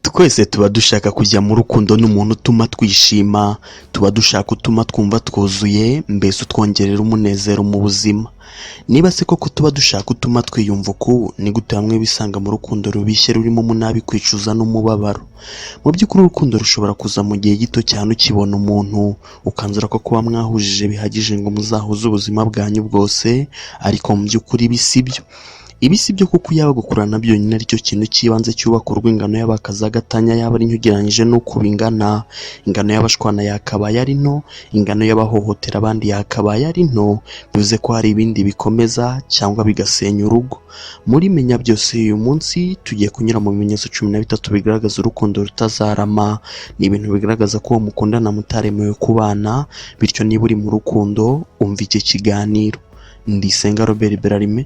Twese tuba dushaka kujya mu rukundo n'umuntu utuma twishima, tuba dushaka utuma twumva twuzuye, mbese utwongerera umunezero mu buzima. Niba se koko tuba dushaka utuma twiyumva uku, ni gute bamwe bisanga mu rukundo rubishye rurimo umunabi, kwicuza n'umubabaro? Mu by'ukuri urukundo rushobora kuza mu gihe gito cyane ukibona umuntu, ukanzura ko kuba mwahujije bihagije ngo muzahuze ubuzima bwanyu bwose, ariko mu by'ukuri ibi si byo. Ibi si byo kuko yaba gukurana byonyine aricyo kintu cy'ibanze cyubaka urw'ingano y'abakazagatanya, yaba ari ugereranyije n'uko bingana. Ingano y'abashwana yakabaye ari nto, ingano y'abahohotera abandi yakabaye ari nto, bivuze ko hari ibindi bikomeza cyangwa bigasenya urugo. Muri menya byose uyu munsi tugiye kunyura mu bimenyetso 13 bigaragaza urukundo rutazarama. Ni ibintu bigaragaza ko uwo mukundana mutaremewe kubana, bityo niba uri mu rukundo umva iki kiganiro. Ndisenga Robert Berarime,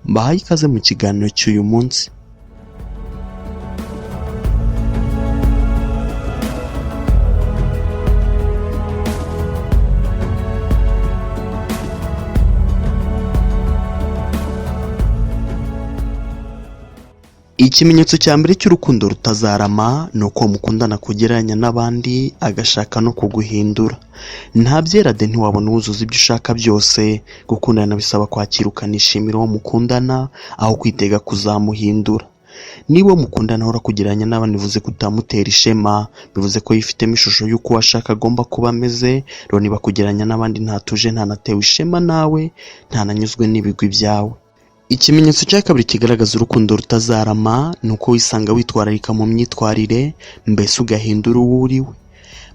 mbahaye ikaze mu kiganiro cy'uyu munsi. Ikimenyetso cya mbere cy'urukundo rutazarama ni uko mukundana kugereranya n'abandi, agashaka no kuguhindura. Nta byera de ntiwabona uwuzuza ibyo ushaka byose. Gukundana bisaba kwakira ukanishimira uwo mukundana, aho kwitega kuzamuhindura. Niba uwo mukundana ahora kugereranya n'abandi, bivuze ko utamutera ishema, bivuze ko yifitemo ishusho y'uko washaka agomba kuba ameze. Rero niba kugereranya n'abandi ntatuje, ntanatewe ishema nawe, ntananyuzwe n'ibigwi byawe. Ikimenyetso cya kabiri kigaragaza urukundo rutazarama ni uko wisanga witwararika mu myitwarire, mbese ugahindura uwo uriwe.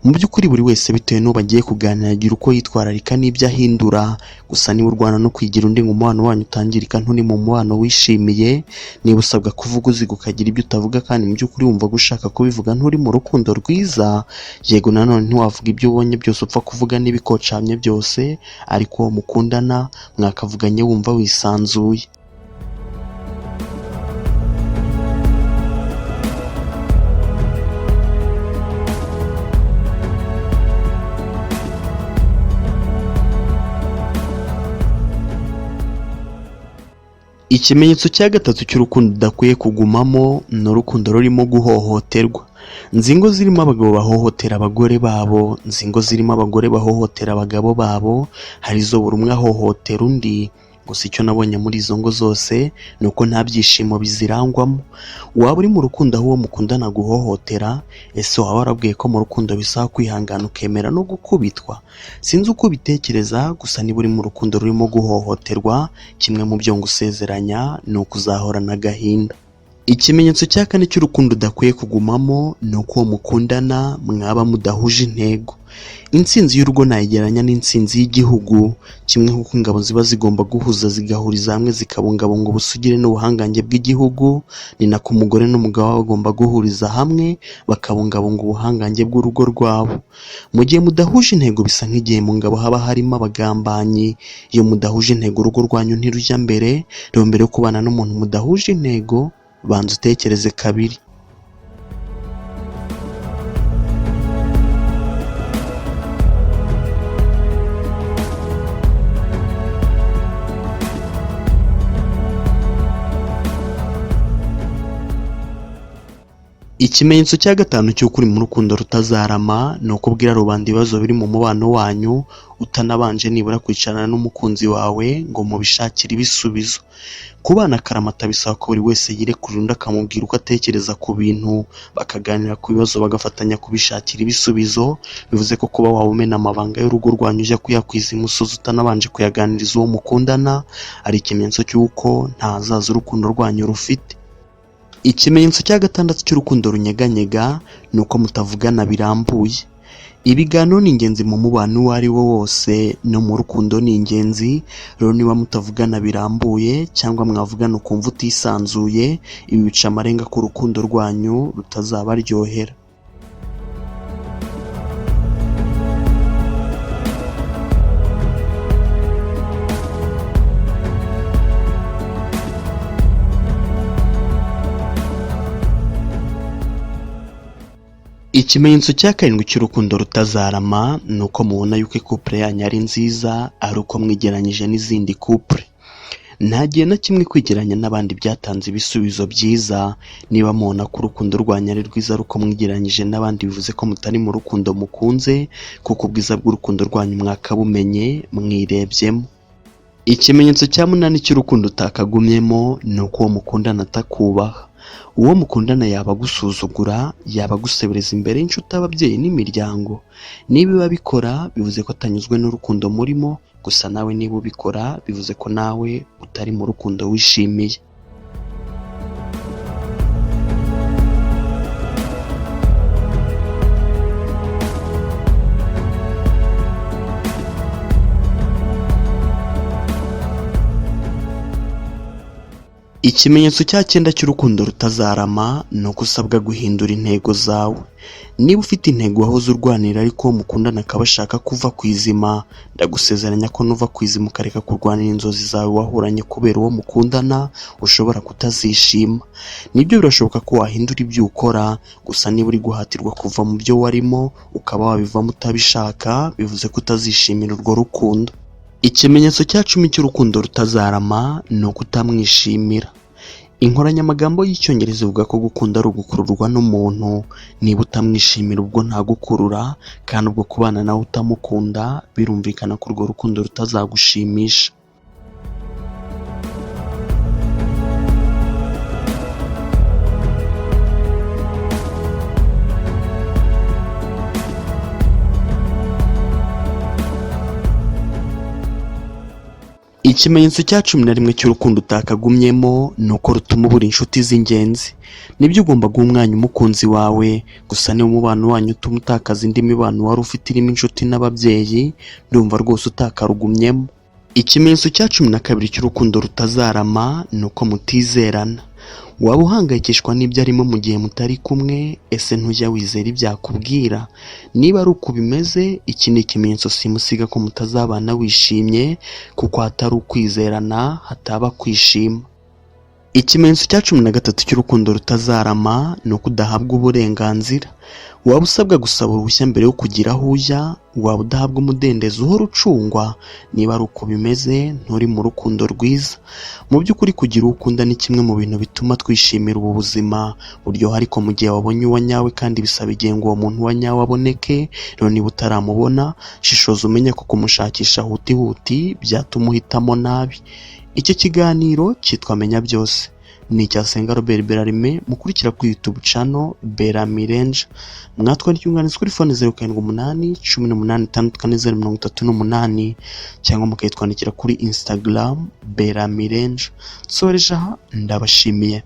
Mu by'ukuri buri wese bitewe n'uwo bagiye kuganira agira uko yitwararika n'ibyo ahindura. Gusa niba urwana no kwigira undi ngo umubano wanyu utangirika nturi mu mubano wishimiye, niba usabwa kuvuga uziga ukagira ibyo utavuga kandi mu by'ukuri wumva gushaka kubivuga nturi mu rukundo rwiza, yego nanone ntiwavuga ibyo ubonye byose upfa kuvuga n'ibikocamye byose, ariko uwo mukundana mwakavuganye wumva wisanzuye. Ikimenyetso cya gatatu cy'urukundo udakwiye kugumamo ni urukundo rurimo guhohoterwa. Nzingo zirimo abagabo bahohotera abagore babo, nzingo zirimo abagore bahohotera abagabo babo, hari zo buri umwe ahohotera undi. Gusa icyo nabonye muri izo ngo zose ni uko nta byishimo bizirangwamo. Waba uri mu rukundo aho uwo mukundana guhohotera, ese waba warabwiye ko mu rukundo bisaba kwihangana ukemera no gukubitwa? Sinzi uko ubitekereza, gusa niba uri mu rukundo rurimo guhohoterwa, kimwe mu byo ngusezeranya ni ukuzahorana agahinda. Ikimenyetso cya kane cy'urukundo udakwiye kugumamo ni uko uwo mukundana mwaba mudahuje intego. Intsinzi y'urugo nayigeranya n'intsinzi y'igihugu. Kimwe nk'uko ingabo ziba zigomba guhuza zigahuriza hamwe zikabungabunga ubusugire n'ubuhangange bw'igihugu, ni nako umugore n'umugabo baba bagomba guhuriza hamwe bakabungabunga ubuhangange bw'urugo rwabo. Mu gihe mudahuje intego bisa nk'igihe mu ngabo haba harimo abagambanyi. Iyo mudahuje intego urugo rwanyu ntirujya mbere. Rero mbere yo kubana n'umuntu mudahuje intego, banza utekereze kabiri. Ikimenyetso cya gatanu cy'uko uri mu rukundo rutazarama ni uko ubwira rubanda ibibazo biri mu mubano wanyu, utanabanje nibura kwicarana n'umukunzi wawe ngo mubishakire ibisubizo. Kubana akaramata bisaba ko buri wese yirekurira undi akamubwira uko atekereza ku bintu, bakaganira ku bibazo bagafatanya kubishakira ibisubizo. Bivuze ko kuba waba umena amabanga y'urugo rwanyu ujya kuyakwiza imusozi utanabanje kuyaganiriza uwo mukundana, ari ikimenyetso cy'uko ntazaza urukundo rwanyu rufite. Ikimenyetso cya gatandatu cy'urukundo runyeganyega ni uko mutavugana birambuye. Ibiganiro ni ingenzi mu mubano uwo ari wo wose, no mu rukundo ni ingenzi. Rero niba mutavugana birambuye cyangwa mwavugana ukumva utisanzuye, ibi bica amarenga ko urukundo rwanyu rutazabaryohera. Ikimenyetso cya karindwi cy'urukundo rutazarama ni uko mubona yuko couple yanyu ari nziza, ari uko mwigeranyije n'izindi couple. nta gihe na kimwe kwigeranya n'abandi byatanze ibisubizo byiza. Niba mubona ko urukundo rwanyu ari rwiza ruko mwigeranyije n'abandi, bivuze ko mutari mu rukundo mukunze, kuko ubwiza bw'urukundo rwanyu mwakabumenye mwirebyemo. Ikimenyetso cya munani cy'urukundo utakagumyemo ni uko uwo mukundana atakubaha. Uwo mukundana yaba agusuzugura, yaba agusebereza imbere y'inshuti, ababyeyi n'imiryango. Niba abikora bivuze ko atanyuzwe n'urukundo murimo, gusa nawe niba ubikora bivuze ko nawe utari mu rukundo wishimiye. Ikimenyetso cya cyenda cy'urukundo rutazarama ni uko usabwa guhindura intego zawe. Niba ufite intego wahoze urwanira ariko uwo mukundana akaba ashaka kuva ku izima, ndagusezeranya ko nuva ku izima ukareka kurwanira inzozi zawe wahoranye kubera uwo mukundana, ushobora kutazishima. Nibyo birashoboka ko wahindura ibyo ukora, gusa niba uri guhatirwa kuva mu byo warimo ukaba wabivamo utabishaka, bivuze ko utazishimira urwo rukundo. Ikimenyetso cya 10 cy'urukundo rutazarama ni uko utamwishimira. Inkoranyamagambo y'icyongereza ivuga ko gukunda ari ugukururwa n'umuntu. Niba utamwishimira ubwo ntagukurura, kandi ubwo kubana nawe utamukunda, birumvikana ko urwo rukundo rutazagushimisha. Ikimenyetso cya 11 cy'urukundo utakagumyemo ni uko rutuma ubura inshuti z'ingenzi. Nibyo ugomba guha umwanya umukunzi wawe, gusa niba umubano wanyu utuma utakaza indi mibano wari ufite irimo inshuti n'ababyeyi, ndumva rwose utakarugumyemo. Ikimenyetso cya 12 cy'urukundo rutazarama ni uko mutizerana. Waba uhangayikishwa n'ibyo arimo mu gihe mutari kumwe, ese ntujya wizera ibyakubwira? Niba ari uko bimeze, iki ni ikimenyetso simusiga ko mutazabana wishimye, kuko hatari ukwizerana hataba kwishima. Ikimenyetso cya 13 cy'urukundo rutazarama ni uko udahabwa uburenganzira. Waba usabwa gusaba uruhushya mbere yo kugira aho ujya, waba udahabwa umudendezo uhora ucungwa. Niba ari uko bimeze, nturi mu rukundo rwiza. Mu by'ukuri kugira uwo ukunda ni kimwe mu bintu bituma twishimira ubu buzima buryoha, ariko mu gihe wabonye uwo nyawe, kandi bisaba igihe ngo uwo muntu wa nyawe aboneke. Rero niba utaramubona, shishoza umenye ko kumushakisha huti byatuma uhitamo nabi. Icyo kiganiro cyitwa Menya Byose, ni icyasenga Robert Berarime, mukurikira kuri YouTube channel Beramirenge. Mwatwandikira inyunganizi kuri phone 0788 18 cyangwa mukayitwandikira kuri Instagram Beramirenge. Soreje aha, ndabashimiye.